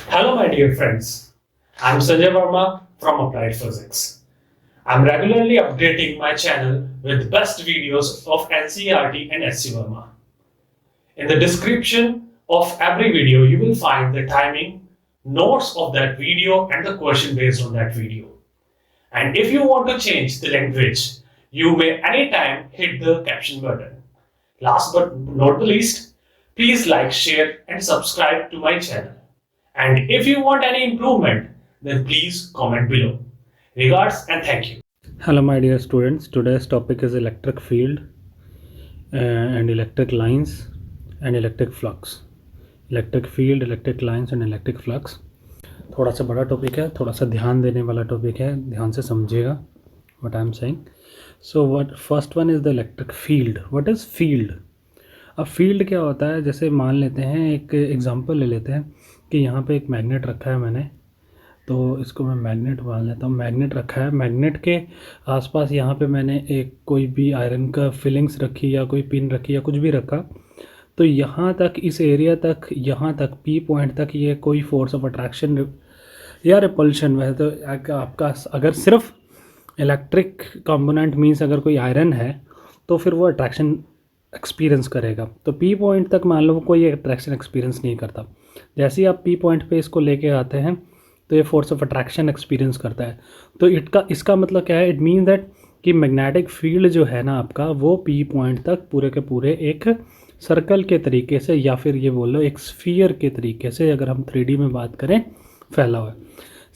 Hello, my dear friends. I'm Sanjay Verma from Applied Physics. I'm regularly updating my channel with best videos of NCERT and SC Verma. In the description of every video, you will find the timing, notes of that video, and the question based on that video. And if you want to change the language, you may anytime hit the caption button. Last but not the least, please like, share, and subscribe to my channel. And if you want any improvement, then please comment below. Regards and thank you. Hello my dear students, today's topic is electric field and electric lines and electric flux. Electric field, electric lines and electric flux. थोड़ा सा बड़ा topic है, थोड़ा सा ध्यान देने वाला topic है, ध्यान से समझिएगा what I am saying. So what first one is the electric field. What is field? अब फील्ड क्या होता है, जैसे मान लेते हैं एक एग्जांपल ले लेते हैं कि यहाँ पे एक मैग्नेट रखा है मैंने, तो इसको मैं मैग्नेट मान लेता हूँ. मैग्नेट रखा है, मैग्नेट के आसपास यहाँ पे मैंने एक कोई भी आयरन का फिलिंग्स रखी या कोई पिन रखी या कुछ भी रखा, तो यहाँ तक इस एरिया तक, यहाँ तक पी पॉइंट तक ये कोई फोर्स ऑफ अट्रैक्शन या रिपल्शन, वैसे तो आपका अगर सिर्फ इलेक्ट्रिक कंपोनेंट मीन्स अगर कोई आयरन है तो फिर वो अट्रैक्शन एक्सपीरियंस करेगा. तो पी पॉइंट तक मान लो कोई अट्रैक्शन एक्सपीरियंस नहीं करता. जैसे ही आप पी पॉइंट पे इसको लेके आते हैं तो ये फोर्स ऑफ अट्रैक्शन एक्सपीरियंस करता है. तो इसका मतलब क्या है, इट मीन दैट कि मैग्नेटिक फील्ड जो है ना आपका, वो पी पॉइंट तक पूरे के पूरे एक सर्कल के तरीके से या फिर ये बोल लो एक स्फीयर के तरीके से, अगर हम 3D में बात करें, फैला हुआ है.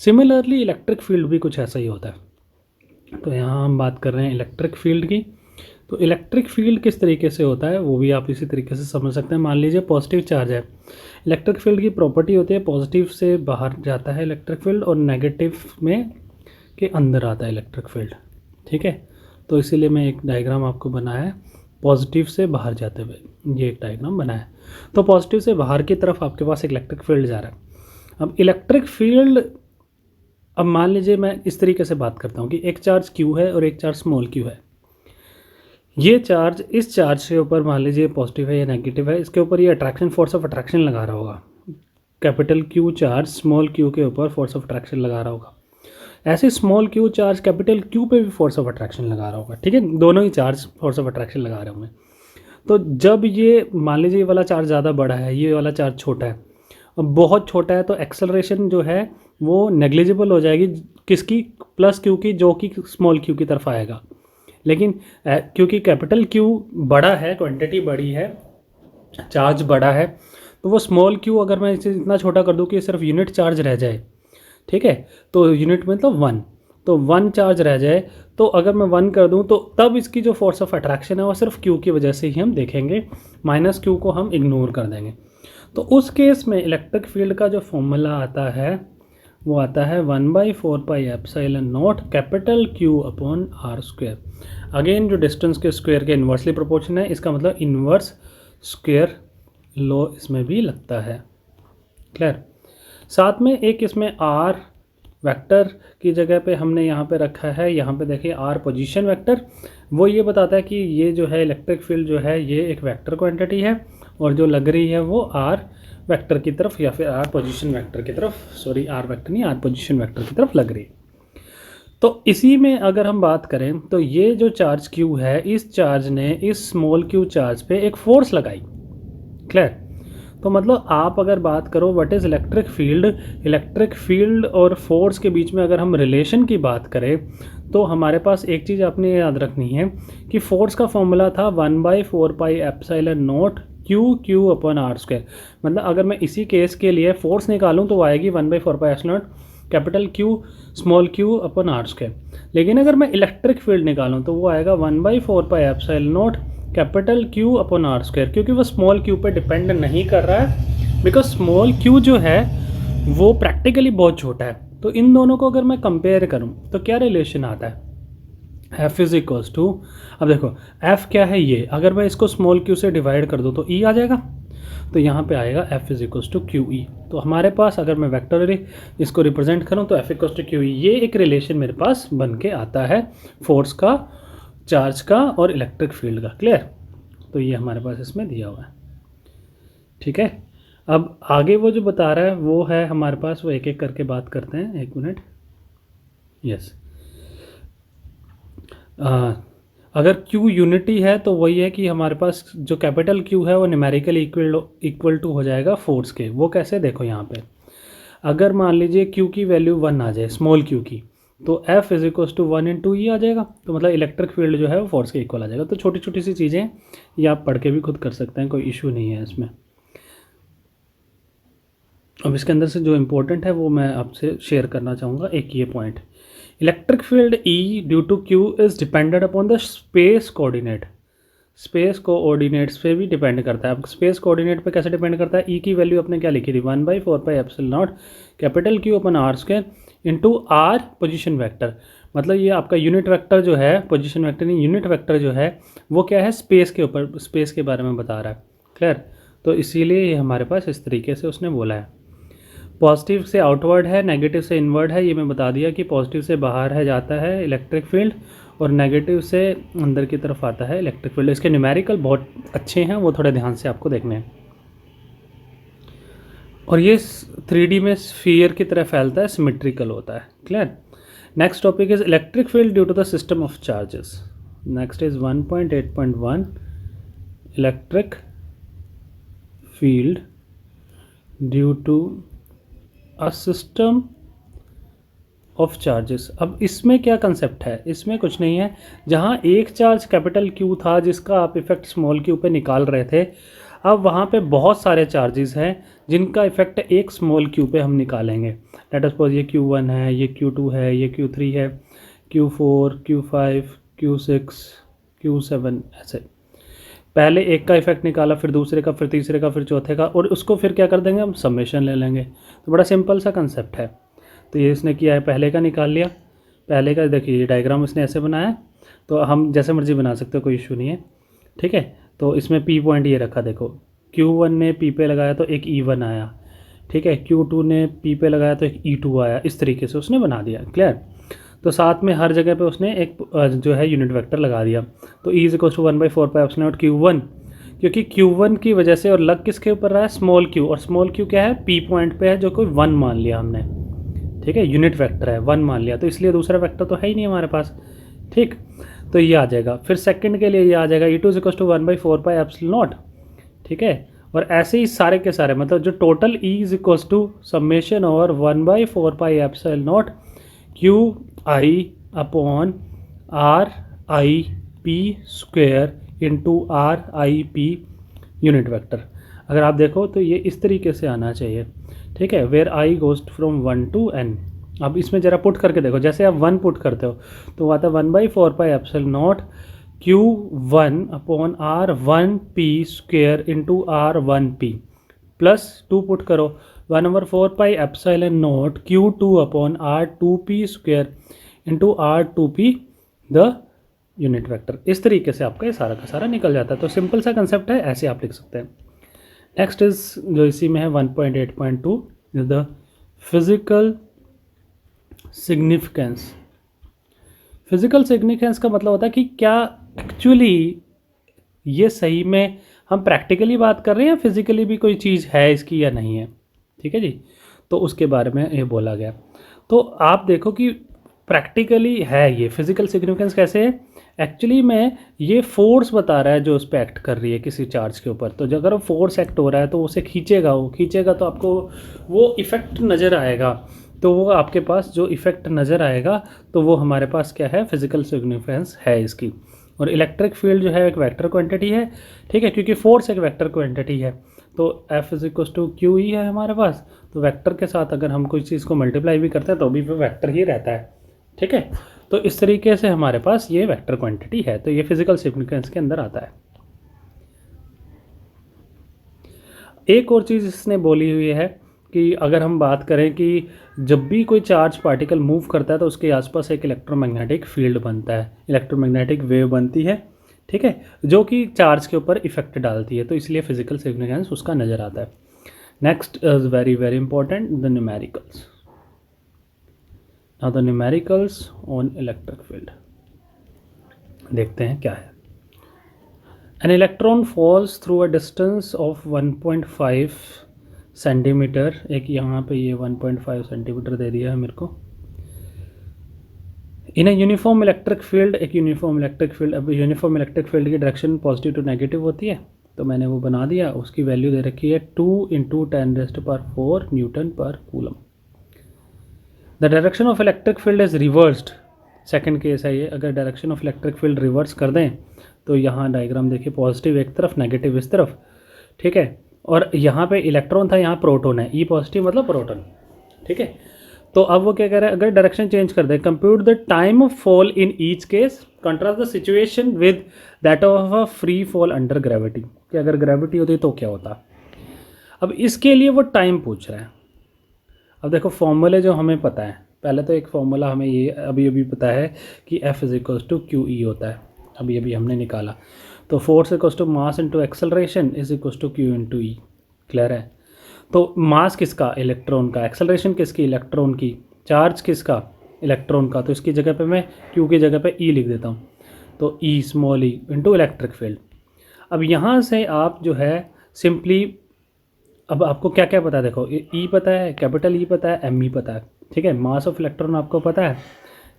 सिमिलरली इलेक्ट्रिक फील्ड भी कुछ ऐसा ही होता है. तो यहाँ हम बात कर रहे हैं इलेक्ट्रिक फील्ड की. तो इलेक्ट्रिक फील्ड किस तरीके से होता है वो भी आप इसी तरीके से समझ सकते हैं. मान लीजिए पॉजिटिव चार्ज है, इलेक्ट्रिक फील्ड की प्रॉपर्टी होती है पॉजिटिव से बाहर जाता है इलेक्ट्रिक फील्ड और नेगेटिव में के अंदर आता है इलेक्ट्रिक फील्ड. ठीक है, तो इसीलिए मैं एक डायग्राम आपको बनाया है पॉजिटिव से बाहर जाते हुए, ये एक डायग्राम बनाया है. तो पॉजिटिव से बाहर की तरफ आपके पास इलेक्ट्रिक फील्ड जा रहा है. अब इलेक्ट्रिक फील्ड, अब मान लीजिए मैं इस तरीके से बात करता हूँ कि एक चार्ज क्यू है और एक चार्ज स्मॉल क्यू है. ये चार्ज इस चार्ज के ऊपर मान लीजिए पॉजिटिव है या नेगेटिव है, इसके ऊपर ये अट्रैक्शन फोर्स ऑफ अट्रैक्शन लगा रहा होगा. Capital Q charge small Q के ऊपर फोर्स ऑफ अट्रैक्शन लगा रहा होगा. ऐसे small Q charge capital Q पे भी फोर्स ऑफ अट्रैक्शन लगा रहा होगा. ठीक है, दोनों ही चार्ज फोर्स ऑफ अट्रैक्शन लगा रहे होंगे. तो जब ये मान लीजिए ये वाला चार्ज ज़्यादा बड़ा है, ये वाला चार्ज छोटा है, अब बहुत छोटा है, तो एक्सेलरेशन जो है वो नेग्लिजिबल हो जाएगी किसकी, प्लस क्यू की, जो कि स्मॉल क्यू की तरफ आएगा. लेकिन क्योंकि कैपिटल क्यू बड़ा है, क्वांटिटी बड़ी है, चार्ज बड़ा है, तो वो स्मॉल क्यू अगर मैं इसे इतना छोटा कर दूं कि सिर्फ यूनिट चार्ज रह जाए, ठीक है, तो यूनिट मतलब 1, तो 1 चार्ज रह जाए, तो अगर मैं 1 कर दूं तो तब इसकी जो फोर्स ऑफ अट्रैक्शन है वो सिर्फ क्यू की वजह से ही हम देखेंगे, माइनस क्यू को हम इग्नोर कर देंगे. तो उस केस में इलेक्ट्रिक फील्ड का जो फॉर्मूला आता है वो आता है 1/4πε0 capital Q upon R square. Again जो डिस्टेंस के स्क्वायर के इन्वर्सली प्रोपोर्शन है, इसका मतलब इन्वर्स स्क्वायर लो इसमें भी लगता है. क्लियर. साथ में एक इसमें आर वेक्टर की जगह पे हमने यहाँ पे रखा है, यहाँ पे देखिए आर पोजीशन वेक्टर. वो ये बताता है कि ये जो है इलेक्ट्रिक फील्ड जो है ये एक वेक्टर क्वांटिटी है और जो लग रही है वो आर वेक्टर की तरफ या फिर आर पोजीशन वेक्टर की तरफ, सॉरी आर वेक्टर नहीं, आर पोजीशन वेक्टर की तरफ लग रही है. तो इसी में अगर हम बात करें तो ये जो चार्ज क्यू है, इस चार्ज ने इस स्मॉल क्यू चार्ज पे एक फोर्स लगाई. क्लियर. तो मतलब आप अगर बात करो what is electric field, electric field और फोर्स के बीच में अगर हम रिलेशन की बात करें तो हमारे पास एक चीज़ आपने याद रखनी है कि फोर्स का फॉर्मूला था 1/4πε0 क्यू अपॉन आर स्क्वायर. मतलब अगर मैं इसी केस के लिए फोर्स निकालूं तो वो आएगी 1/4πε0 capital Q small Q upon R square. लेकिन अगर मैं इलेक्ट्रिक फील्ड निकालूं तो वो आएगा 1/4πε0 capital Q upon R square, क्योंकि वो स्मॉल क्यू पे डिपेंड नहीं कर रहा है, बिकॉज स्मॉल क्यू जो है वो प्रैक्टिकली बहुत छोटा है. तो इन दोनों को अगर मैं कंपेयर करूं तो क्या रिलेशन आता है, एफ इज इक्वल्स टू, अब देखो एफ क्या है ये, अगर मैं इसको स्मॉल क्यू से डिवाइड कर दूं तो ई आ जाएगा, तो यहाँ पे आएगा F is equals to q E. तो हमारे पास अगर मैं वेक्टरली इसको रिप्रेजेंट करूँ तो F equals to q E, ये एक रिलेशन मेरे पास बन के आता है फोर्स का, चार्ज का और इलेक्ट्रिक फील्ड का. क्लियर. तो ये हमारे पास इसमें दिया हुआ है. ठीक है. अब आगे वो जो बता रहा है वो है हमारे पास, वो एक एक करके बात करते हैं, एक मिनट। यस, अगर Q यूनिटी है तो वही है कि हमारे पास जो कैपिटल Q है वो न्यूमेरिकली इक्वल टू हो जाएगा फोर्स के। वो कैसे, देखो यहाँ पे अगर मान लीजिए Q की वैल्यू 1 आ जाए, स्मॉल q की, तो F is equal to 1 into E आ जाएगा। तो मतलब इलेक्ट्रिक फील्ड जो है वो फोर्स के इक्वल आ जाएगा। तो छोटी छोटी सी चीज़ें ये आप पढ़ के भी खुद कर सकते हैं, कोई इशू नहीं है इसमें। अब इसके अंदर से जो इम्पोर्टेंट है वो मैं आपसे शेयर करना चाहूँगा, एक ये point. Electric field E due to Q is dependent upon the space coordinate. Space coordinates पे भी डिपेंड करता है। अब स्पेस कोऑर्डिनेट पे कैसे डिपेंड करता है? E की वैल्यू अपने क्या लिखी थी, 1/4πε0 capital Q upon R square into R position vector. मतलब ये आपका यूनिट वेक्टर जो है, पोजिशन वेक्टर नहीं, यूनिट वेक्टर जो है वो क्या है, स्पेस के ऊपर, स्पेस के बारे में बता रहा है। क्लियर? तो इसीलिए ये हमारे पास इस तरीके से उसने बोला है। पॉजिटिव से आउटवर्ड है, नेगेटिव से इनवर्ड है। ये मैं बता दिया कि पॉजिटिव से बाहर है जाता है इलेक्ट्रिक फील्ड, और नेगेटिव से अंदर की तरफ आता है इलेक्ट्रिक फील्ड। इसके न्यूमेरिकल बहुत अच्छे हैं, वो थोड़े ध्यान से आपको देखने हैं। और ये 3D में स्फीयर की तरह फैलता है, सिमेट्रिकल होता है। Clear? Next topic is electric field due to the system of charges. Next is 1.8.1 electric field due to a system of charges. अब इसमें क्या कंसेप्ट है? इसमें कुछ नहीं है। जहाँ एक चार्ज कैपिटल Q था जिसका आप इफेक्ट स्मॉल q पे निकाल रहे थे, अब वहाँ पे बहुत सारे चार्जेस हैं जिनका इफेक्ट एक स्मॉल q पे हम निकालेंगे। लेट अस सपोज ये Q1 है, ये Q2 है, ये Q3 है, Q4, Q5, Q6, Q7, ऐसे पहले एक का इफेक्ट निकाला, फिर दूसरे का, फिर तीसरे का, फिर चौथे का, और उसको फिर क्या कर देंगे हम, समेशन ले लेंगे। तो बड़ा सिंपल सा कंसेप्ट है। तो ये इसने किया है, पहले का निकाल लिया। पहले का देखिए, ये डायग्राम इसने ऐसे बनाया, तो हम जैसे मर्जी बना सकते हो, कोई इशू नहीं है। ठीक है? तो इसमें P पॉइंट ये रखा, देखो Q1 ने P पे लगाया तो एक E1 आया। ठीक है? Q2 ने P पे लगाया तो एक E2 आया। इस तरीके से उसने बना दिया। क्लियर? तो साथ में हर जगह पे उसने एक जो है यूनिट वेक्टर लगा दिया। तो E is equal to 1/4πε0 Q1, क्योंकि Q1 की वजह से, और लग किसके ऊपर रहा है, स्मॉल q, और स्मॉल q क्या है, P पॉइंट पे है, जो कोई 1 मान लिया हमने। ठीक है? यूनिट वेक्टर है, 1 मान लिया, तो इसलिए दूसरा वेक्टर तो है ही नहीं हमारे पास। ठीक? तो ये आ जाएगा। फिर सेकंड के लिए ये आ जाएगा E2 इज इक्वल टू 1/4πε0। ठीक है? और ऐसे ही सारे के सारे, मतलब जो total E is equal to summation over 1/4πε0 Qi upon RIP square into RIP unit vector. अगर आप देखो तो ये इस तरीके से आना चाहिए। ठीक है? Where I goes from 1 to n। अब इसमें ज़रा पुट करके देखो, जैसे आप 1 पुट करते हो तो आता है 1/4πε0 Q1 upon R1P square into R1P, plus 2 put करो 1/4πε0 Q2 upon R2P square into R2P the unit vector. इस तरीके से आपका ये सारा का सारा निकल जाता है। तो सिंपल सा कंसेप्ट है, ऐसे आप लिख सकते हैं। नेक्स्ट इज जो इसी में है 1.8.2 is the physical significance. Physical significance का मतलब होता है कि क्या एक्चुअली ये सही में हम प्रैक्टिकली बात कर रहे हैं या फिजिकली भी कोई चीज़ है इसकी या नहीं है। ठीक है जी? तो उसके बारे में ये बोला गया। तो आप देखो कि प्रैक्टिकली है ये फिजिकल सिग्निफिकेंस कैसे है। एक्चुअली में ये फोर्स बता रहा है जो उस पर एक्ट कर रही है किसी चार्ज के ऊपर। तो अगर फोर्स एक्ट हो रहा है तो उसे खींचेगा, वो खींचेगा तो आपको वो इफ़ेक्ट नज़र आएगा। तो वो आपके पास जो इफ़ेक्ट नज़र आएगा तो वो हमारे पास क्या है, फिजिकल सिग्निफिकेंस है इसकी। और इलेक्ट्रिक फील्ड जो है एक वेक्टर क्वांटिटी है। ठीक है? क्योंकि फोर्स एक वेक्टर क्वांटिटी है। तो F is equal to q E है हमारे पास। तो वेक्टर के साथ अगर हम कोई चीज़ को मल्टीप्लाई भी करते हैं तो भी वो वेक्टर ही रहता है। ठीक है? तो इस तरीके से हमारे पास ये वेक्टर क्वांटिटी है। तो ये फिजिकल सिग्निफिकेंस के अंदर आता है। एक और चीज़ इसने बोली हुई है कि अगर हम बात करें कि जब भी कोई चार्ज पार्टिकल मूव करता है तो उसके आसपास एक इलेक्ट्रोमैग्नेटिक फील्ड बनता है, इलेक्ट्रोमैग्नेटिक वेव बनती है। ठीक है? जो कि चार्ज के ऊपर इफेक्ट डालती है। तो इसलिए फिजिकल सिग्निफिकेंस उसका नज़र आता है। Next is very very important, the numericals. Now the numericals on electric field देखते हैं क्या है। An electron falls through a distance of 1.5 centimetre, एक यहाँ पे ये 1.5 सेंटीमीटर दे दिया है मेरे को। इन यूनिफॉर्म इलेक्ट्रिक फील्ड, एक यूनिफॉर्म इलेक्ट्रिक फील्ड, अब यूनिफॉर्म इलेक्ट्रिक फील्ड की डायरेक्शन पॉजिटिव टू नेगेटिव होती है, तो मैंने वो बना दिया। उसकी वैल्यू दे रखी है 2 × 10⁴ newton per coulomb. The direction of electric field is reversed, second case है ये। अगर direction of electric field reverse कर दें तो यहाँ डायग्राम देखिए, पॉजिटिव एक तरफ, नेगेटिव इस तरफ, ठीक है। और यहाँ पे इलेक्ट्रॉन था, यहाँ प्रोटॉन है, ई पॉजिटिव मतलब प्रोटॉन, ठीक है। तो अब वो क्या कह रहा है, अगर डायरेक्शन चेंज कर दे, compute the time of fall in each case, contrast the situation with that of a free fall under gravity, कि अगर ग्रेविटी होती तो क्या होता। अब इसके लिए वो टाइम पूछ रहा है। अब देखो फॉर्मूले जो हमें पता है, पहले तो एक फॉर्मूला हमें ये अभी अभी पता है कि F = QE होता है, अभी अभी हमने निकाला। तो force = mass into acceleration is equal to Q × E, clear है। तो मास किसका, इलेक्ट्रॉन का, एक्सेलरेशन किसकी, इलेक्ट्रॉन की, चार्ज किसका, इलेक्ट्रॉन का। तो इसकी जगह पे मैं Q की जगह पे E लिख देता हूँ, तो E small e into electric field. अब यहाँ से आप जो है सिंपली, अब आपको क्या क्या पता है, देखो E पता है, कैपिटल E पता है, ME पता है, ठीक है। मास ऑफ इलेक्ट्रॉन आपको पता है,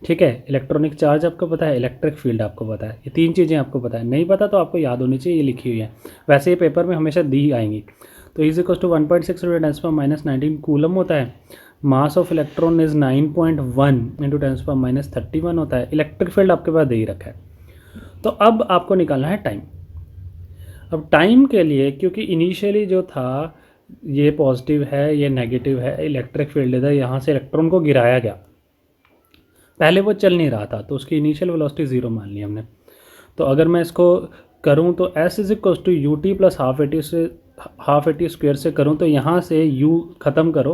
ठीक है। इलेक्ट्रॉनिक चार्ज आपको पता है, इलेक्ट्रिक फील्ड आपको पता है, ये तीन चीज़ें आपको पता है। नहीं पता तो आपको याद होनी चाहिए, ये लिखी हुई है, वैसे ये पेपर में हमेशा दी आएंगी। तो E = 1.6 × 10⁻19 कूलम होता है। मास ऑफ इलेक्ट्रॉन इज 9.1 × 10⁻31 होता है। इलेक्ट्रिक फील्ड आपके पास दे ही रखा है। तो अब आपको निकालना है टाइम। अब टाइम के लिए, क्योंकि इनिशियली जो था ये पॉजिटिव है, ये नेगेटिव है, इलेक्ट्रिक फील्ड इधर, यहाँ से इलेक्ट्रॉन को गिराया गया, पहले वो चल नहीं रहा था, तो उसकी इनिशियल वेलोसिटी 0 मान ली हमने। तो अगर मैं इसको करूँ तो S = UT + half eighty square से करूँ, तो यहाँ से U ख़त्म करो,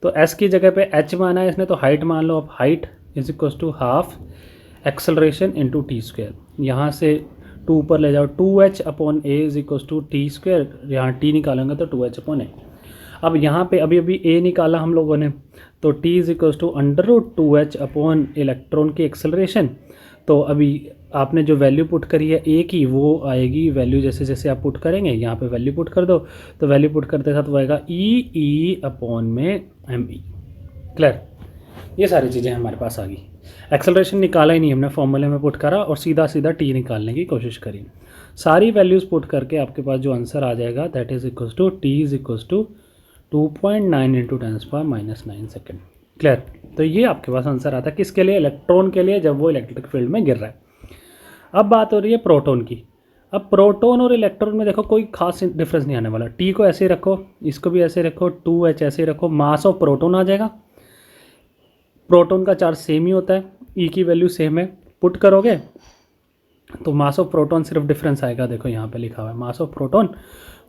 तो S की जगह पे H माना है इसने, तो हाइट मान लो। अब height = half acceleration into T², यहाँ से 2 ऊपर ले जाओ, 2H/A = T², यहाँ T निकालेंगे तो 2H/A। अब यहाँ पे अभी अभी A निकाला हम लोगों ने, तो T = √2H/ इलेक्ट्रॉन की एक्सेलरेशन। तो अभी आपने जो वैल्यू पुट करी है A की, वो आएगी वैल्यू, जैसे जैसे आप पुट करेंगे यहाँ पे वैल्यू पुट कर दो, तो वैल्यू पुट करते साथ वो आएगा E/ME, क्लियर। ये सारी चीज़ें हमारे पास आ गई। एक्सेलरेशन निकाला ही नहीं हमने, फॉर्मूले में पुट करा और सीधा सीधा T निकालने की कोशिश करी। सारी वैल्यूज़ पुट करके आपके पास जो आंसर आ जाएगा, that is equal to T = 2.9 × 10⁻9 second, clear. तो ये आपके पास आंसर आता है किसके लिए, इलेक्ट्रॉन के लिए, जब वो इलेक्ट्रिक फील्ड में गिर रहा है। अब बात हो रही है प्रोटॉन की। अब प्रोटॉन और इलेक्ट्रॉन में देखो कोई खास डिफरेंस नहीं आने वाला। T को ऐसे रखो, इसको भी ऐसे रखो, 2H ऐसे रखो, मास ऑफ प्रोटॉन आ जाएगा। प्रोटॉन का चार्ज सेम ही होता है, E की वैल्यू सेम है, पुट करोगे तो मास ऑफ प्रोटॉन सिर्फ डिफरेंस आएगा। देखो यहाँ पे लिखा हुआ है, मास ऑफ प्रोटॉन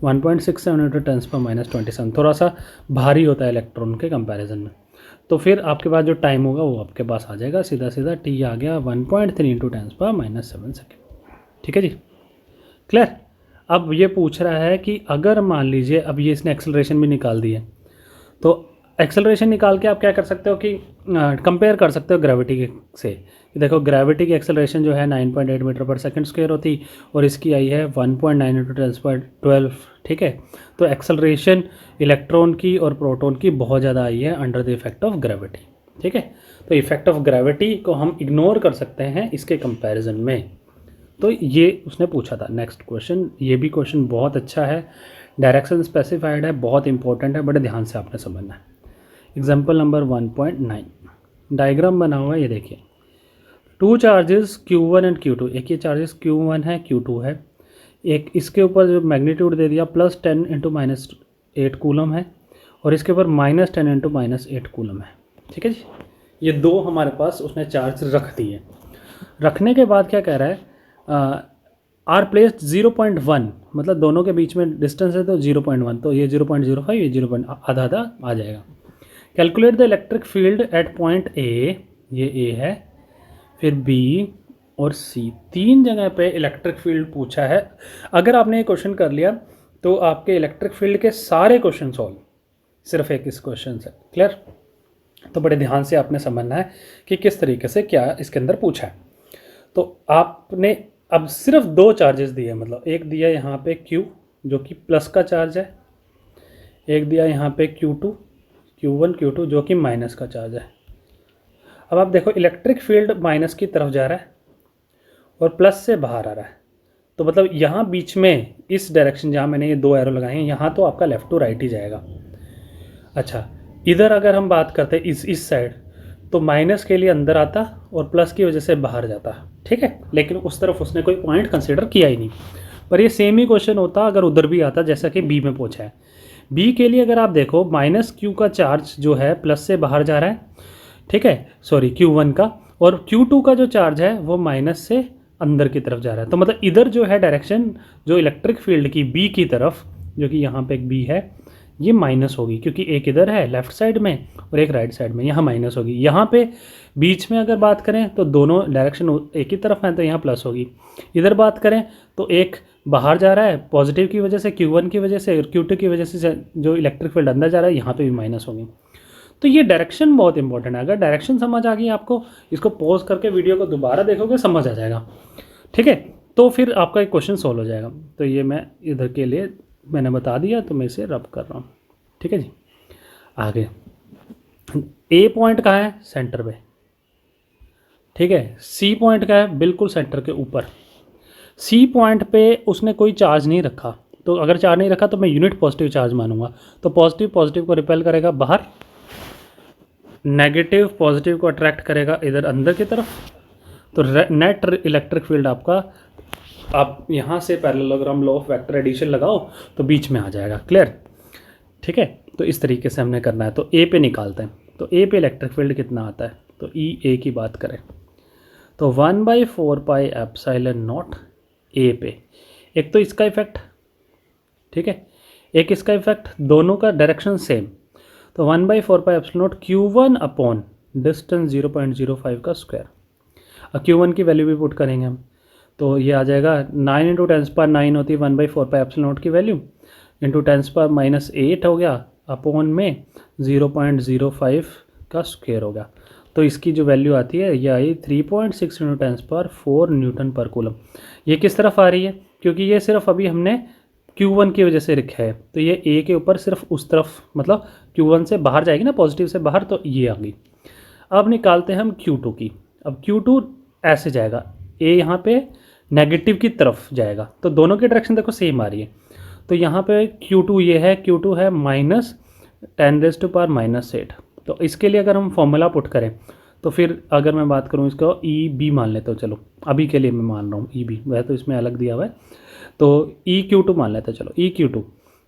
1.67 × 10⁻27, थोड़ा सा भारी होता है इलेक्ट्रॉन के कंपैरिजन में। तो फिर आपके पास जो टाइम होगा वो आपके पास आ जाएगा, सीधा सीधा T आ गया 1.3 × 10⁻7 सेकेंड, ठीक है जी, क्लियर। अब ये पूछ रहा है कि अगर मान लीजिए, अब ये इसने एक्सेलरेशन भी निकाल दी है, तो एक्सेलरेशन निकाल के आप क्या कर सकते हो कि कंपेयर कर सकते हो ग्रेविटी से। देखो ग्रेविटी की एक्सेलरेशन जो है 9.8 मीटर/सेकंड² होती, और इसकी आई है 1.9 × 10⁻12, ठीक है। तो एक्सेलरेशन इलेक्ट्रॉन की और प्रोटॉन की बहुत ज़्यादा आई है under the effect of gravity, ठीक है। तो इफेक्ट ऑफ ग्रेविटी को हम इग्नोर कर सकते हैं इसके कंपैरिजन में। तो ये उसने पूछा था। नेक्स्ट क्वेश्चन, ये भी क्वेश्चन बहुत अच्छा है, डायरेक्शन स्पेसिफाइड है, बहुत इंपॉर्टेंट है, बड़े ध्यान से आपने समझना है। एग्जाम्पल नंबर 1.9, डायग्राम बना हुआ है, ये देखिए। 2 चार्जेस Q1 एंड Q2, एक ये चार्जेस Q1 है, Q2 है, एक इसके ऊपर जो मैग्नीट्यूड दे दिया +10 × -8 कूलम है, और इसके ऊपर -10 × -8 कूलम है, ठीक है जी। ये दो हमारे पास उसने चार्ज रख दिए। रखने के बाद क्या कह रहा है, आर प्लेस्ड 0.1, मतलब दोनों के बीच में डिस्टेंस है तो 0.1, तो ये 0.05, ये 0. आधा आ जाएगा। Calculate the electric field at point A, ये ए है, फिर बी और सी, तीन जगह पे इलेक्ट्रिक फील्ड पूछा है। अगर आपने ये क्वेश्चन कर लिया तो आपके इलेक्ट्रिक फील्ड के सारे क्वेश्चन सॉल्व सिर्फ एक इस क्वेश्चन से, क्लियर। तो बड़े ध्यान से आपने समझना है कि किस तरीके से क्या इसके अंदर पूछा है। तो आपने अब सिर्फ 2 चार्जेस दिए, मतलब एक दिया यहाँ पे Q जो कि प्लस का चार्ज है, एक दिया यहाँ पे Q2 Q2 जो कि माइनस का चार्ज है। अब आप देखो इलेक्ट्रिक फील्ड माइनस की तरफ जा रहा है और प्लस से बाहर आ रहा है, तो मतलब यहाँ बीच में इस डायरेक्शन जहाँ मैंने ये 2 एरो लगाए हैं यहाँ तो आपका लेफ़्ट टू राइट ही जाएगा। अच्छा, इधर अगर हम बात करते हैं इस साइड, तो माइनस के लिए अंदर आता और प्लस की वजह से बाहर जाता, ठीक है। लेकिन उस तरफ उसने कोई पॉइंट कंसिडर किया ही नहीं। पर ये सेम ही क्वेश्चन होता अगर उधर भी आता, जैसा कि बी में पूछा है। बी के लिए अगर आप देखो माइनस क्यू का चार्ज जो है प्लस से बाहर जा रहा है, ठीक है, सॉरी Q1 का, और Q2 का जो चार्ज है वो माइनस से अंदर की तरफ जा रहा है। तो मतलब इधर जो है डायरेक्शन जो इलेक्ट्रिक फील्ड की बी की तरफ, जो कि यहाँ पे एक बी है, ये माइनस होगी क्योंकि एक इधर है लेफ्ट साइड में और एक राइट साइड में, यहाँ माइनस होगी। यहाँ पे बीच में अगर बात करें तो दोनों डायरेक्शन एक ही तरफ है तो यहाँ प्लस होगी। इधर बात करें तो एक बाहर जा रहा है पॉजिटिव की वजह से Q1 की वजह से, और Q2 की वजह से जो इलेक्ट्रिक फील्ड अंदर जा रहा है यहाँ पे भी माइनस होगी। तो ये डायरेक्शन बहुत इंपॉर्टेंट है। अगर डायरेक्शन समझ आ गई आपको, इसको पॉज करके वीडियो को दोबारा देखोगे समझ आ जाएगा, ठीक है। तो फिर आपका एक क्वेश्चन सॉल्व हो जाएगा। तो ये मैं इधर के लिए मैंने बता दिया, तो मैं इसे रब कर रहा हूँ, ठीक है जी। आगे ए पॉइंट कहाँ है? सेंटर पे, ठीक है। सी पॉइंट का है बिल्कुल सेंटर के ऊपर। सी पॉइंट पे उसने कोई चार्ज नहीं रखा, तो अगर चार्ज नहीं रखा तो मैं यूनिट पॉजिटिव चार्ज मानूंगा। तो पॉजिटिव पॉजिटिव को रिपेल करेगा बाहर, नेगेटिव पॉजिटिव को अट्रैक्ट करेगा इधर अंदर की तरफ। तो नेट इलेक्ट्रिक फील्ड आपका, आप यहाँ से parallelogram law of vector addition लगाओ तो बीच में आ जाएगा। क्लियर, ठीक है। तो इस तरीके से हमने करना है। तो ए पे निकालते हैं। तो ए पे इलेक्ट्रिक फील्ड कितना आता है? तो ई ए की बात करें तो 1/4 पाई एप्सिलॉन नॉट ए पे, एक तो इसका इफेक्ट, ठीक है, एक इसका इफेक्ट, दोनों का डायरेक्शन सेम। तो 1/4 pi epsilon not Q1 upon distance 0.05 का स्क्वायर। अब Q1 की वैल्यू भी पुट करेंगे हम, तो ये आ जाएगा 9 × 10⁻⁹ होती है 1/4 पाई एप्सिलॉन नॉट की वैल्यू, इंटू 10⁻⁻8 हो गया, अपॉन में 0.05 का स्क्वायर होगा। तो इसकी जो वैल्यू आती है ये आई 3.6 × 10⁴ न्यूटन पर कूलम। ये किस तरफ आ रही है? क्योंकि ये सिर्फ अभी हमने Q1 की वजह से रखा है, तो ये A के ऊपर सिर्फ उस तरफ, मतलब Q1 से बाहर जाएगी ना, पॉजिटिव से बाहर, तो ये आ गई। अब निकालते हैं हम Q2 की। अब Q2 ऐसे जाएगा, A यहाँ पे नेगेटिव की तरफ जाएगा, तो दोनों की डायरेक्शन देखो सेम आ रही है। तो यहाँ पे Q2 ये है, Q2 है -10⁻⁻8। तो इसके लिए अगर हम फॉर्मूला पुट करें तो फिर अगर मैं बात करूँ इसको EB मान लेता हूँ, चलो अभी के लिए मैं मान रहा हूँ EB, वह तो इसमें अलग दिया हुआ है, तो EQ2 मान लेते हैं, चलो EQ2।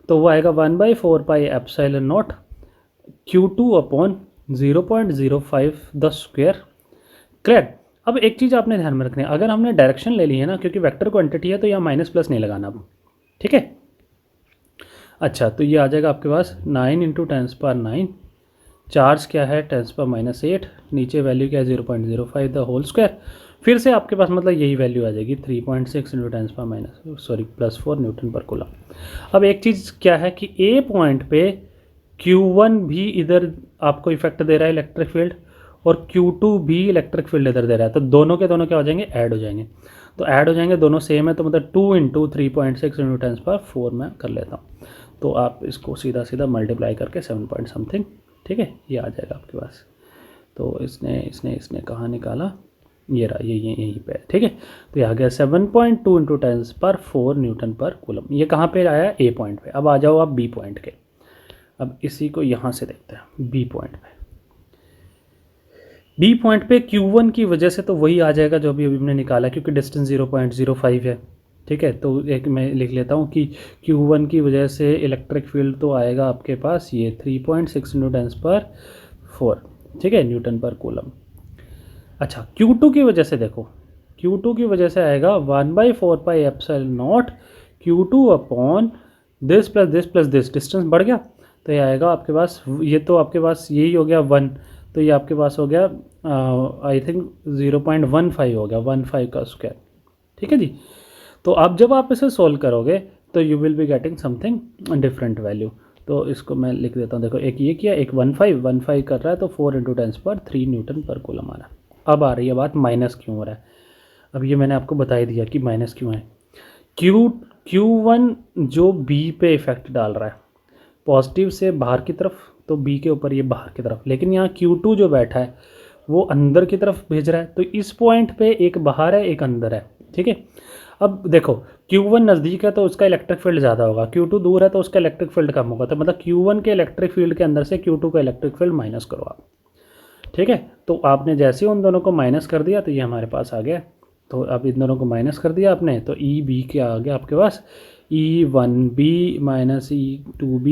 तो वो आएगा 1/4 pi epsilon not Q2 upon 0.05 the square. Clear. अब एक चीज़ आपने ध्यान में रखनी है, अगर हमने डायरेक्शन ले ली है ना, क्योंकि वेक्टर क्वांटिटी है तो यहाँ माइनस प्लस नहीं लगाना अब, ठीक है। अच्छा, तो ये आ जाएगा आपके पास 9 × 10⁻⁹, चार्ज क्या है 10⁻⁸, नीचे वैल्यू क्या है 0.05 द होल स्क्वायर। फिर से आपके पास मतलब यही वैल्यू आ जाएगी 3.6 × 10⁻⁴ न्यूटन पर कूलम। अब एक चीज़ क्या है कि ए पॉइंट पे Q1 भी इधर आपको इफेक्ट दे रहा है इलेक्ट्रिक फील्ड, और Q2 भी इलेक्ट्रिक फील्ड इधर दे रहा है, तो दोनों के दोनों क्या हो जाएंगे? ऐड हो जाएंगे। तो ऐड हो जाएंगे, दोनों सेम है, तो मतलब 2 × 3.6 × 10⁻⁴ मैं कर लेता हूँ। तो आप इसको सीधा सीधा मल्टीप्लाई करके 7 पॉइंट समथिंग, ठीक है, ये आ जाएगा आपके पास। तो इसने कहाँ निकाला? ये रहा, ये यहीं पे है, ठीक है। तो ये आ गया 7.2 × 10⁻⁴ न्यूटन पर कूलम। ये कहाँ पे आया? ए पॉइंट पे। अब आ जाओ आप बी पॉइंट के। अब इसी को यहाँ से देखते हैं बी पॉइंट पे। बी पॉइंट पे Q1 की वजह से तो वही आ जाएगा जो अभी हमने निकाला, क्योंकि डिस्टेंस 0.05 है, ठीक है। तो एक मैं लिख लेता हूँ कि Q1 की वजह से इलेक्ट्रिक फील्ड तो आएगा आपके पास ये 3.6 × 10⁻⁴, ठीक है, न्यूटन पर कूलम। अच्छा, Q2 की वजह से देखो, Q2 की वजह से आएगा 1/4 pi epsilon not Q2 upon this plus this plus this, distance बढ़ गया तो ये आएगा आपके पास, ये तो आपके पास यही हो गया 1, तो ये आपके पास हो गया आई थिंक 0.15 हो गया, 15 का स्क्वायर, ठीक है जी। तो अब जब आप इसे सोल्व करोगे तो you will be getting something different value. तो इसको मैं लिख देता हूँ, देखो एक ये किया, एक 15 कर रहा है, तो 4 × 10⁻³ न्यूटन पर कूलम आ रहा है। अब आ रही है बात माइनस क्यों हो रहा है। अब ये मैंने आपको बता ही दिया कि माइनस क्यों है। Q1 जो B पे इफेक्ट डाल रहा है, पॉजिटिव से बाहर की तरफ, तो बी के ऊपर ये बाहर की तरफ, लेकिन यहाँ Q2 जो बैठा है वो अंदर की तरफ भेज रहा है, तो इस पॉइंट पे एक बाहर है एक अंदर है, ठीक है। अब देखो Q1 नज़दीक है तो उसका इलेक्ट्रिक फील्ड ज़्यादा होगा, Q2 दूर है तो उसका इलेक्ट्रिक फील्ड कम होगा, तो मतलब Q1 के इलेक्ट्रिक फील्ड के अंदर से Q2 का इलेक्ट्रिक फील्ड माइनस करो आप, ठीक है। तो आपने जैसे ही उन दोनों को माइनस कर दिया तो ये हमारे पास आ गया, तो अब इन दोनों को माइनस कर दिया आपने, तो ई बी क्या आ गया आपके पास, E1B minus E2B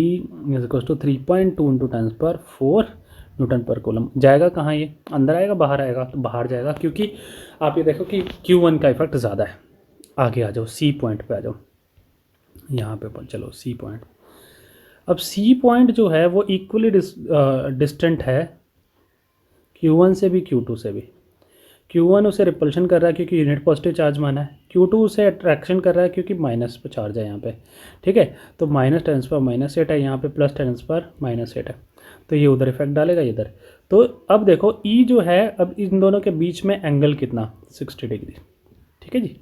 is equal to 3.2 into 10⁴ newton per coulomb. जाएगा कहाँ, ये अंदर आएगा बाहर आएगा, तो बाहर जाएगा, क्योंकि आप ये देखो कि Q1 का इफेक्ट ज़्यादा है। आगे आ जाओ, सी पॉइंट पे आ जाओ, यहाँ पे चलो सी पॉइंट। अब सी पॉइंट जो है वो इक्वली डिस्टेंट है Q1 से भी Q2 से भी। Q1 उसे रिपल्शन कर रहा है क्योंकि यूनिट पॉजिटिव चार्ज माना है, Q2 उसे अट्रैक्शन कर रहा है क्योंकि माइनस पर चार्ज है यहाँ पे, ठीक है। तो -10⁻⁸ है, यहाँ पे +10⁻⁻8 है, तो ये उधर इफेक्ट डालेगा इधर। तो अब देखो E जो है, अब इन दोनों के बीच में एंगल कितना, 60 डिग्री, ठीक है जी,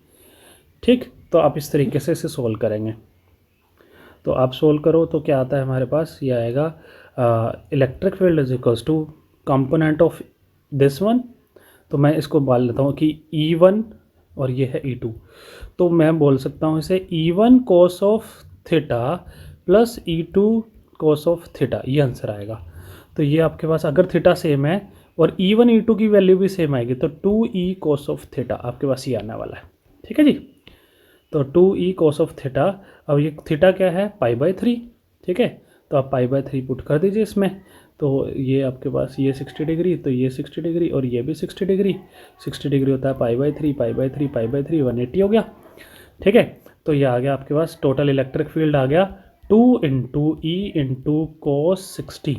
ठीक। तो आप इस तरीके से इसे सोल्व करेंगे, तो आप सोल्व करो तो क्या आता है हमारे पास, ये आएगा electric field is equals to component of this one, तो मैं इसको बोल लेता हूँ कि E1 और ये है E2, तो मैं बोल सकता हूँ इसे E1 cos of theta plus E2 cos of theta, ये आंसर आएगा। तो ये आपके पास अगर थीटा सेम है और E1 E2 की वैल्यू भी सेम आएगी तो 2E cos ऑफ थीटा आपके पास ये आने वाला है, ठीक है जी। तो 2E cos ऑफ थीटा, अब ये थीटा क्या है, π/3, ठीक है। तो आप π/3 पुट कर दीजिए इसमें, तो ये आपके पास ये 60 डिग्री, तो ये 60 डिग्री और ये भी 60 डिग्री, 60 डिग्री होता है π/3 π/3 π/3 180 हो गया, ठीक है। तो ये आ गया आपके पास टोटल इलेक्ट्रिक फील्ड आ गया 2 इंटू ई इंटू cos 60,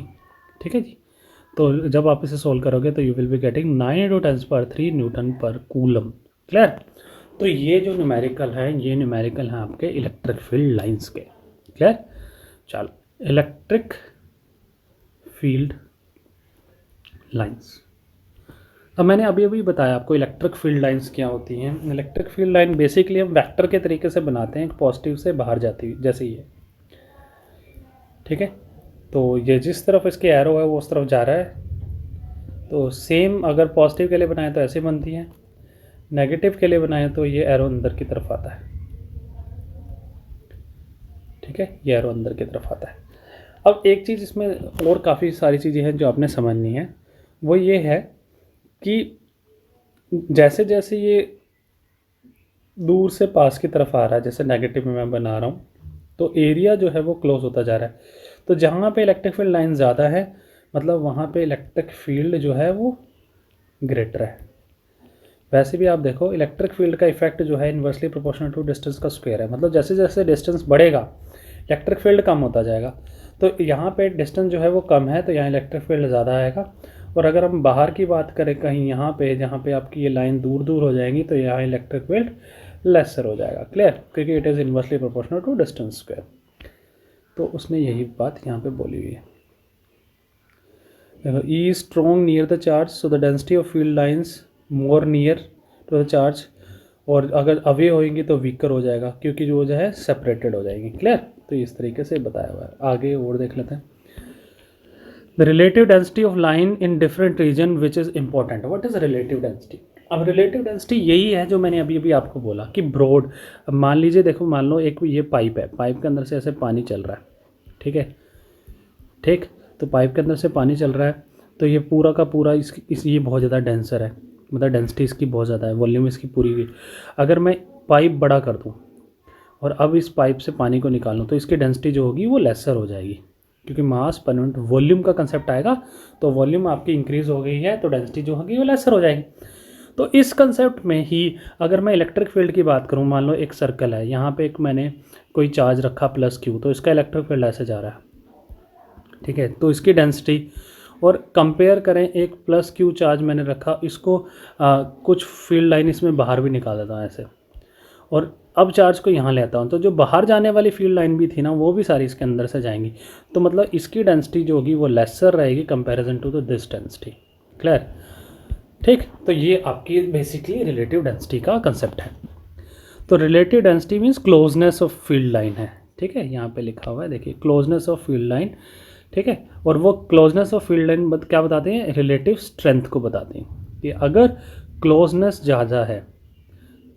ठीक है जी। तो जब आप इसे सोल्व करोगे तो you will be getting 9 into 10⁻³ Newton per coulomb, clear. तो ये जो न्यूमेरिकल है, ये न्यूमेरिकल हैं आपके इलेक्ट्रिक फील्ड लाइंस के, क्लियर। चलो, इलेक्ट्रिक फील्ड लाइंस, अब मैंने अभी बताया आपको इलेक्ट्रिक फील्ड लाइंस क्या होती हैं। इलेक्ट्रिक फील्ड लाइन बेसिकली हम वेक्टर के तरीके से बनाते हैं, पॉजिटिव से बाहर जाती हुई, जैसे ये, ठीक है। तो ये जिस तरफ इसके एरो है वो उस तरफ जा रहा है, तो सेम अगर पॉजिटिव के लिए बनाए तो ऐसे बनती है, नेगेटिव के लिए बनाए तो ये एरो अंदर की तरफ आता है, ठीक है, ये एरो अंदर की तरफ आता है। अब एक चीज़ इसमें और काफ़ी सारी चीज़ें हैं जो आपने समझनी है, वो ये है कि जैसे जैसे ये दूर से पास की तरफ आ रहा है, जैसे नेगेटिव में मैं बना रहा हूँ, तो एरिया जो है वो क्लोज होता जा रहा है। तो जहाँ पे इलेक्ट्रिक फील्ड लाइन ज़्यादा है, मतलब वहाँ पे इलेक्ट्रिक फील्ड जो है वो ग्रेटर है। वैसे भी आप देखो इलेक्ट्रिक फील्ड का इफेक्ट जो है इन्वर्सली प्रोपोर्शनल टू डिस्टेंस का स्क्वायर है, मतलब जैसे जैसे डिस्टेंस बढ़ेगा इलेक्ट्रिक फील्ड कम होता जाएगा। तो यहाँ पे डिस्टेंस जो है वो कम है, तो यहाँ इलेक्ट्रिक फील्ड ज़्यादा आएगा। और अगर हम बाहर की बात करें कहीं यहाँ पे, जहाँ पे आपकी ये लाइन दूर दूर हो जाएंगी, तो यहाँ इलेक्ट्रिक फील्ड लेसर हो जाएगा, क्लियर, क्योंकि it is inversely proportional to distance square. तो उसने यही बात यहाँ पे बोली हुई है। देखो, E strong near the charge, so the density of field lines more near to the charge, और अगर अवे होएंगी तो वीकर हो जाएगा, क्योंकि जो है सेपरेटेड हो जाएंगी, क्लियर। तो इस तरीके से बताया हुआ है। आगे और देख लेते हैं, the relative density of line in different region which is important. What is relative density? अब रिलेटिव डेंसिटी यही है जो मैंने अभी आपको बोला कि ब्रॉड, मान लीजिए, देखो मान लो एक ये पाइप है, पाइप के अंदर से ऐसे पानी चल रहा है, ठीक है, ठीक। तो पाइप के अंदर से पानी चल रहा है, तो ये पूरा का पूरा ये बहुत ज़्यादा डेंसर है, मतलब डेंसिटी इसकी बहुत ज़्यादा है, वॉल्यूम इसकी पूरी की। अगर मैं पाइप बड़ा कर दूँ और अब इस पाइप से पानी को निकालूँ, तो इसकी डेंसिटी जो होगी वो लेसर हो जाएगी, क्योंकि मास पर यूनिट वॉल्यूम का कंसेप्ट आएगा। तो वॉल्यूम आपकी इंक्रीज़ हो गई है, तो डेंसिटी जो होगी वो लेसर हो जाएगी। तो इस कंसेप्ट में ही अगर मैं इलेक्ट्रिक फील्ड की बात करूँ, मान लो एक सर्कल है, यहाँ पे एक मैंने कोई चार्ज रखा +Q, तो इसका इलेक्ट्रिक फील्ड ऐसे जा रहा है, ठीक है। तो इसकी डेंसिटी, और कंपेयर करें एक +Q चार्ज मैंने रखा, इसको कुछ फील्ड लाइन इसमें बाहर भी निकाल देता हूँ ऐसे, और अब चार्ज को यहाँ लेता हूँ, तो जो बाहर जाने वाली फील्ड लाइन भी थी ना, वो भी सारी इसके अंदर से जाएंगी। तो मतलब इसकी डेंसिटी जो होगी वो लेसर रहेगी comparison to the this density, clear, ठीक। तो ये आपकी बेसिकली रिलेटिव डेंसिटी का कंसेप्ट है। तो relative density means closeness of field line है, ठीक है, यहाँ पे लिखा हुआ है देखिए, क्लोजनेस ऑफ फील्ड लाइन, ठीक है। और वो क्लोजनेस ऑफ फील्ड लाइन क्या बताते हैं, रिलेटिव स्ट्रेंथ को बताते हैं कि अगर क्लोजनेस ज़्यादा है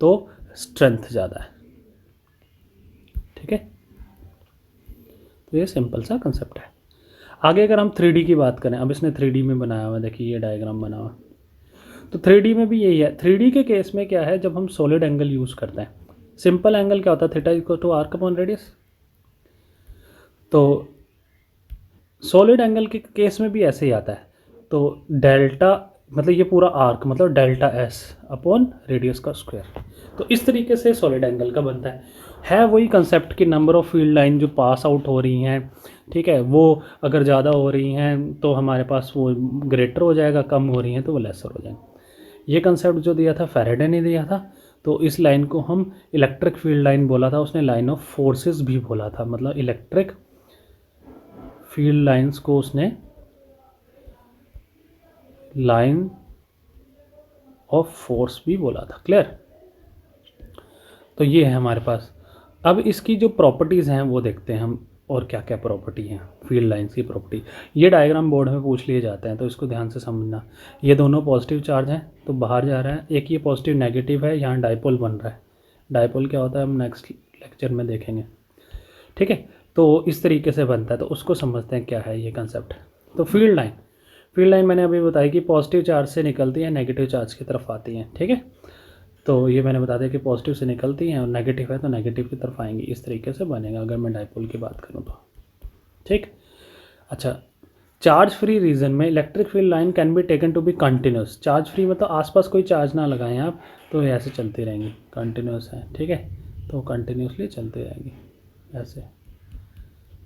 तो स्ट्रेंथ ज़्यादा है, ठीक है। तो ये सिंपल सा कंसेप्ट है। आगे अगर हम 3D की बात करें, अब इसने 3D में बनाया हुआ, देखिए ये डायग्राम बना हुआ, तो 3D में भी यही है। 3D के केस में क्या है, जब हम सॉलिड एंगल यूज़ करते हैं, सिंपल एंगल क्या होता है, theta equal to arc upon radius. तो सॉलिड एंगल के केस में भी ऐसे ही आता है। तो डेल्टा मतलब ये पूरा आर्क मतलब डेल्टा एस अपॉन रेडियस का स्क्वायर। तो इस तरीके से सॉलिड एंगल का बनता है वही कंसेप्ट कि नंबर ऑफ फील्ड लाइन जो पास आउट हो रही हैं, ठीक है, वो अगर ज़्यादा हो रही हैं तो हमारे पास वो ग्रेटर हो जाएगा, कम हो रही हैं तो वो लेसर हो जाएंगे। ये कंसेप्ट जो दिया था फैराडे ने दिया था। तो इस लाइन को हम इलेक्ट्रिक फील्ड लाइन बोला था, उसने लाइन ऑफ फोर्सेस भी बोला था, मतलब इलेक्ट्रिक फील्ड लाइंस को उसने लाइन ऑफ फोर्स भी बोला था। क्लियर। तो ये है हमारे पास। अब इसकी जो प्रॉपर्टीज़ हैं वो देखते हैं हम, और क्या क्या प्रॉपर्टी हैं फील्ड लाइंस की प्रॉपर्टी। ये डायग्राम बोर्ड में पूछ लिए जाते हैं तो इसको ध्यान से समझना। ये दोनों पॉजिटिव चार्ज हैं तो बाहर जा रहा है, एक ये पॉजिटिव नेगेटिव है, यहाँ डाइपोल बन रहा है। डाइपोल क्या होता है हम नेक्स्ट लेक्चर में देखेंगे, ठीक है। तो इस तरीके से बनता है, तो उसको समझते हैं क्या है ये कंसेप्ट। तो फील्ड लाइन मैंने अभी बताई कि पॉजिटिव चार्ज से निकलती है, नेगेटिव चार्ज की तरफ आती हैं, ठीक है। तो ये मैंने बता दिया कि पॉजिटिव से निकलती हैं और नेगेटिव है तो नेगेटिव की तरफ आएंगी। इस तरीके से बनेगा अगर मैं डाइपोल की बात करूँ तो, ठीक। अच्छा, चार्ज फ्री रीजन में electric field line can be taken to be continuous. Charge free मतलब आसपास कोई चार्ज ना लगाएं आप, तो ये ऐसे चलती रहेंगी, कंटिन्यूस है, ठीक है। तो कंटिन्यूसली चलती रहेंगी ऐसे,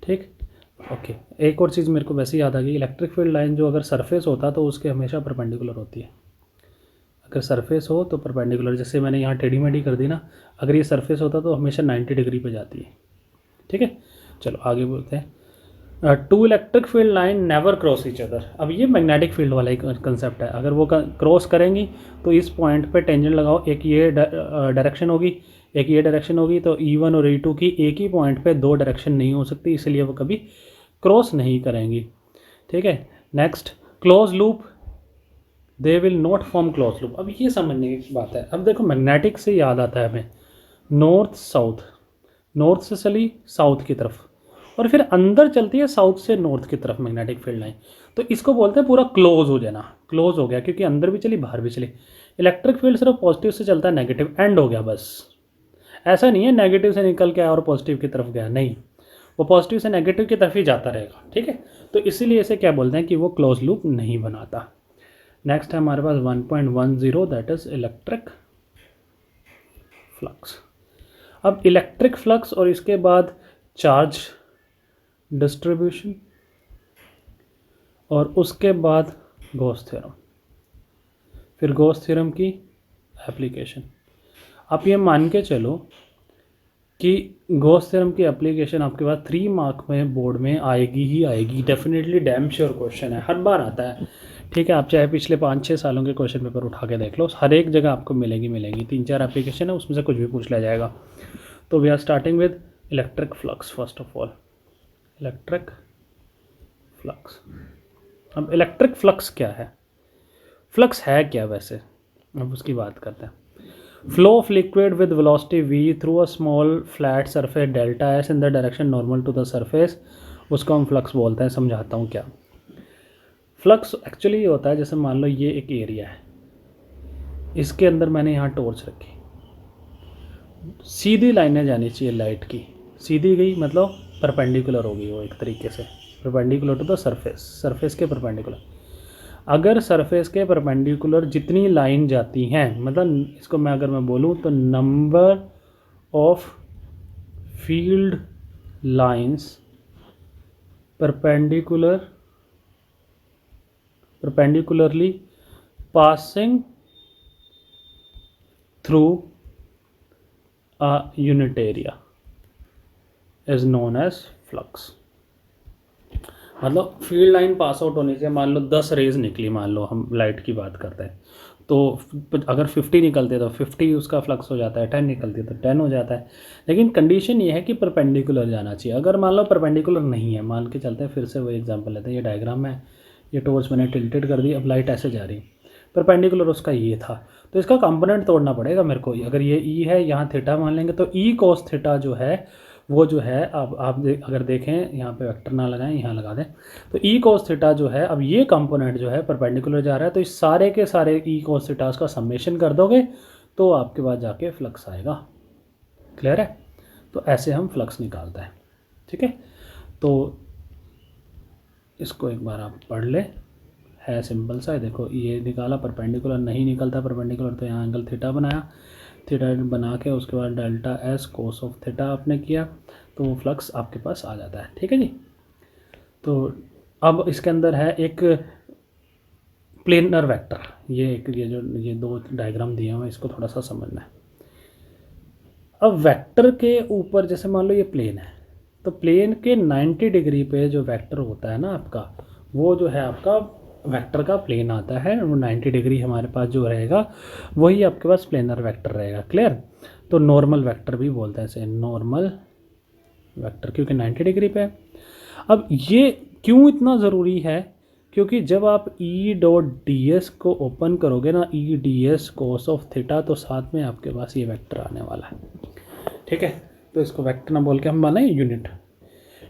ठीक। ओके, एक और चीज़ मेरे को वैसे याद आ गई, इलेक्ट्रिक फील्ड लाइन जो अगर सरफेस होता तो उसके हमेशा परपेंडिकुलर होती है। अगर सरफेस हो तो परपेंडिकुलर, जैसे मैंने यहाँ टेढ़ी मेढ़ी कर दी ना, अगर ये सरफेस होता तो हमेशा 90 डिग्री पे जाती है, ठीक है। चलो आगे बोलते हैं। Two electric field line never cross each other. अब ये मैग्नेटिक फील्ड वाला ही कंसेप्ट है। अगर वो क्रॉस करेंगी तो इस पॉइंट पे टेंजेंट लगाओ, एक ये डायरेक्शन होगी, एक ये डायरेक्शन होगी, तो E1 और E2 की एक ही पॉइंट पे दो डायरेक्शन नहीं हो सकती, इसलिए वो कभी क्रॉस नहीं करेंगी, ठीक है। Next, close loop, they will not form close loop. अब ये समझने की बात है। अब देखो मैग्नेटिक से याद आता है हमें नॉर्थ साउथ, नॉर्थ से चली साउथ की तरफ और फिर अंदर चलती है साउथ से नॉर्थ की तरफ मैग्नेटिक फील्ड लाइन, तो इसको बोलते हैं पूरा क्लोज हो जाना। क्लोज हो गया क्योंकि अंदर भी चली बाहर भी चली। इलेक्ट्रिक फील्ड सिर्फ पॉजिटिव से चलता है, नेगेटिव एंड हो गया बस। ऐसा नहीं है नेगेटिव से निकल के आया और पॉजिटिव की तरफ गया, नहीं, वो पॉजिटिव से नेगेटिव की तरफ ही जाता रहेगा, ठीक है। तो इसीलिए इसे क्या बोलते हैं कि वो क्लोज लूप नहीं बनाता। नेक्स्ट है हमारे पास 1.10, दैट इज इलेक्ट्रिक फ्लक्स। अब इलेक्ट्रिक फ्लक्स और इसके बाद चार्ज डिस्ट्रीब्यूशन और उसके बाद गॉस थ्योरम, फिर गॉस थ्योरम की एप्लीकेशन। आप ये मान के चलो कि गॉस थ्योरम की एप्लीकेशन आपके पास 3 मार्क में बोर्ड में आएगी ही आएगी, डेफिनेटली, डैम श्योर क्वेश्चन है, हर बार आता है, ठीक है। आप चाहे पिछले 5-6 सालों के क्वेश्चन पेपर उठा के देख लो, हर एक जगह आपको मिलेगी 3-4 एप्लीकेशन है, उसमें से कुछ भी पूछ लिया जाएगा। तो we are starting with electric flux. First of all electric flux. अब इलेक्ट्रिक फ्लक्स क्या है, फ्लक्स है क्या वैसे, अब उसकी बात करते हैं। Flow of liquid with velocity v through a small flat surface delta S in the direction normal to the surface, उसको हम फ्लक्स बोलते हैं। समझाता हूँ क्या फ्लक्स एक्चुअली ये होता है। जैसे मान लो ये एक एरिया है, इसके अंदर मैंने यहाँ टॉर्च रखी, सीधी लाइनें जानी चाहिए लाइट की, सीधी गई मतलब परपेंडिकुलर होगी वो, एक तरीके से perpendicular to the surface, surface के परपेंडिकुलर। अगर सरफेस के परपेंडिकुलर जितनी लाइन जाती हैं, मतलब इसको मैं बोलूँ तो number of field lines perpendicularly passing through a unit area is known as flux। मतलब फील्ड लाइन पास आउट होने से मान लो 10 रेज निकली, मान लो हम लाइट की बात करते हैं, तो अगर 50 निकलते तो 50 उसका फ्लक्स हो जाता है, 10 निकलती है तो 10 हो जाता है। लेकिन कंडीशन ये है कि परपेंडिकुलर जाना चाहिए। अगर मान लो परपेंडिकुलर नहीं है, मान के चलते हैं, फिर से वही एग्जांपल लेते हैं, ये डायग्राम है, ये टॉर्च मैंने टिल्टेड कर दी, अब लाइट ऐसे जा रही, परपेंडिकुलर उसका ये था, तो इसका कंपोनेंट तोड़ना पड़ेगा मेरे को। अगर ये ई है, यहाँ थीटा मान लेंगे, तो ई कोस थीटा जो है वो जो है, अब आप अगर देखें, यहाँ पे वेक्टर ना लगाएं, यहाँ लगा दें, तो ई कोस थीटा जो है, अब ये कंपोनेंट जो है परपेंडिकुलर जा रहा है, तो इस सारे के सारे ई कोस थीटास का समेशन कर दोगे तो आपके पास जाके फ्लक्स आएगा। क्लियर है? तो ऐसे हम फ्लक्स निकालते हैं। ठीक है, तो इसको एक बार आप पढ़ ले, है सिंपल सा है। देखो ये निकाला, परपेंडिकुलर नहीं निकलता परपेंडिकुलर, तो यहाँ एंगल थीटा बनाया, थीटा बना के उसके बाद delta S cos of theta आपने किया, तो वो फ्लक्स आपके पास आ जाता है। ठीक है जी। तो अब इसके अंदर है एक प्लेनर वेक्टर, ये दो डायग्राम दिए हुए हैं, इसको थोड़ा सा समझना है। अब वेक्टर के ऊपर जैसे मान लो ये प्लेन है, तो प्लेन के 90 डिग्री पे जो वेक्टर होता है ना आपका, वो जो है आपका वेक्टर का प्लेन आता है, वो 90 डिग्री हमारे पास जो रहेगा वही आपके पास प्लेनर वेक्टर रहेगा। क्लियर? तो नॉर्मल वेक्टर भी बोलते हैं इसे, नॉर्मल वेक्टर, क्योंकि 90 डिग्री पे है। अब ये क्यों इतना ज़रूरी है? क्योंकि जब आप ई डॉट डी एस को ओपन करोगे ना, ई D S cos of theta, तो साथ में आपके पास ये वेक्टर आने वाला है। ठीक है, तो इसको वेक्टर ना बोल के हम बनाए यूनिट।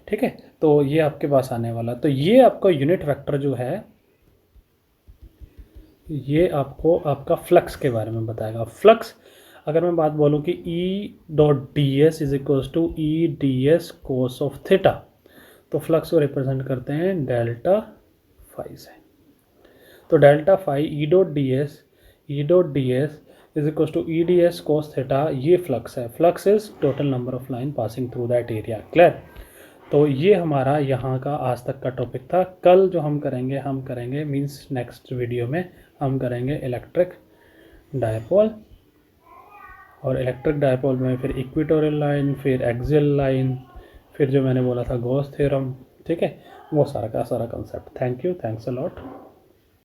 ठीक है, तो ये आपके पास आने वाला, तो ये आपका यूनिट वेक्टर जो है, ये आपको आपका फ्लक्स के बारे में बताएगा। फ्लक्स अगर मैं बात बोलूँ कि E dot D S is equals to E D S cos of theta, तो फ्लक्स को रिप्रेजेंट करते हैं डेल्टा फाई से। तो delta phi E dot D S is equals to E D S cos theta, ये flux है। Flux is total number of line passing through that area. Clear? तो ये हमारा यहाँ का आज तक का टॉपिक था। कल जो हम करेंगे मीन्स नेक्स्ट वीडियो में हम करेंगे इलेक्ट्रिक डायपोल, और इलेक्ट्रिक डायपोल में फिर इक्वेटोरियल लाइन, फिर एक्सियल लाइन, फिर जो मैंने बोला था गॉस थ्योरम। ठीक है, वो सारा का सारा concept. Thank you, thanks a lot.